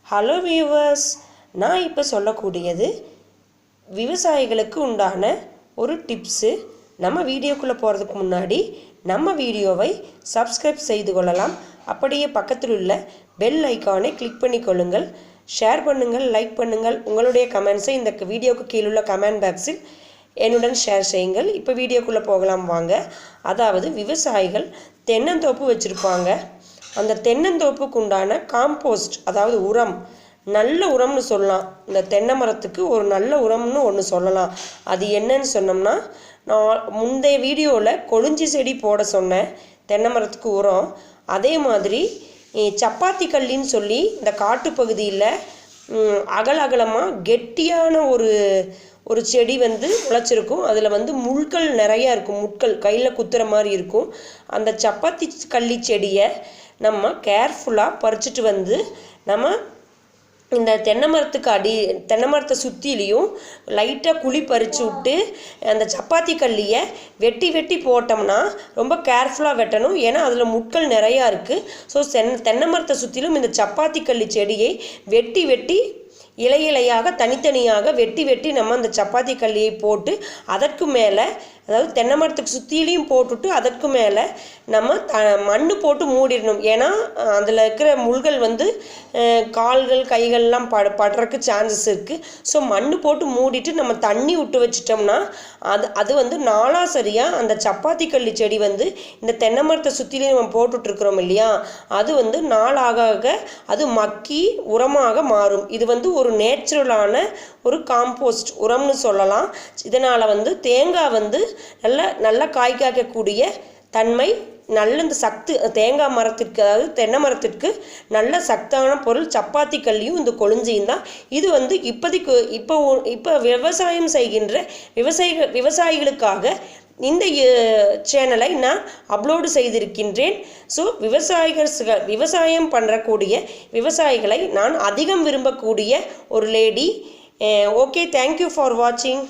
Hello viewers, நான் இப்போ சொல்லக்கூடியது விவசாயிகளுக்கு உண்டான ஒரு டிப்ஸு. நம்ம வீடியோக்குள்ளே போகிறதுக்கு முன்னாடி நம்ம வீடியோவை சப்ஸ்கிரைப் செய்து கொள்ளலாம். அப்படியே பக்கத்தில் உள்ள பெல் ஐக்கானை கிளிக் பண்ணிக்கொள்ளுங்கள். ஷேர் பண்ணுங்கள், லைக் பண்ணுங்கள். உங்களுடைய கமெண்ட்ஸை இந்த வீடியோவுக்கு கீழுள்ள கமெண்ட் பாக்ஸில் என்னுடன் ஷேர் செய்யுங்கள். இப்போ வீடியோக்குள்ளே போகலாம் வாங்க. அதாவது விவசாயிகள் தென்னந்தோப்பு வச்சுருப்பாங்க. அந்த தென்னந்தோப்புக்கு உண்டான காம்போஸ்ட், அதாவது உரம், நல்ல உரம்னு சொல்லலாம். இந்த தென்னை மரத்துக்கு ஒரு நல்ல உரம்னு ஒன்று சொல்லலாம். அது என்னன்னு சொன்னோம்னா, நான் முந்தைய வீடியோவில் கொழிஞ்சி செடி போட சொன்னேன் தென்னை மரத்துக்கு உரம். அதே மாதிரி சப்பாத்தி கல்லின்னு சொல்லி இந்த காட்டுப்பகுதியில் அகலமாக கெட்டியான ஒரு செடி முளைச்சிருக்கும். அதில் முட்கள் நிறையா இருக்கும். முட்கள் கையில் குத்துற மாதிரி இருக்கும். அந்த சப்பாத்தி கள்ளி செடியை நம்ம கேர்ஃபுல்லாக பறிச்சுட்டு நம்ம இந்த தென்னை மரத்தை சுற்றிலையும் லைட்டாக குழி பறித்து விட்டு அந்த சப்பாத்தி கல்லியை வெட்டி போட்டோம்னா ரொம்ப கேர்ஃபுல்லாக வெட்டணும். ஏன்னா அதில் முட்கள் நிறையா இருக்குது. ஸோ தென்னை மரத்தை சுற்றிலும் இந்த சப்பாத்தி கல்லி செடியை வெட்டி இலையாக தனித்தனியாக வெட்டி நம்ம அந்த சப்பாத்தி கல்லியை போட்டு அதற்கு மேலே, அதாவது தென்னை மரத்துக்கு சுற்றிலையும் போட்டுட்டு அதற்கு மேலே நம்ம மண் போட்டு மூடிடணும். ஏன்னா அதில் இருக்கிற முள்கள் கால்கள் கைகள்லாம் படுறதுக்கு சான்சஸ் இருக்குது. ஸோ மண் போட்டு மூடிட்டு நம்ம தண்ணி விட்டு வச்சிட்டோம்னா அது நாளாக சரியாக அந்த சப்பாத்தி கல்லி செடி இந்த தென்னை மரத்தை சுற்றிலையும் நம்ம போட்டுட்ருக்குறோம் இல்லையா, அது நாளாக அது மக்கி உரமாக மாறும். இது ஒரு நேச்சுரலான ஒரு காம்போஸ்ட் உரம்னு சொல்லலாம். இதனால் தேங்காய் நல்லா காய் காய்க்கக்கூடிய தன்மை, நல்ல இந்த சத்து தேங்காய் மரத்திற்கு, அதாவது தென்னை மரத்திற்கு நல்ல சத்தான பொருள் சப்பாத்தி கல்லியும் இந்த கொழிஞ்சியும் தான். இது இப்போதைக்கு இப்போ விவசாயம் செய்கின்ற விவசாயிகளுக்காக இந்த சேனலை நான் அப்லோடு செய்திருக்கின்றேன். ஸோ விவசாயம் பண்ணுறக்கூடிய விவசாயிகளை நான் அதிகம் விரும்பக்கூடிய ஒரு லேடி. ஓகே, தேங்க்யூ ஃபார் வாட்சிங்.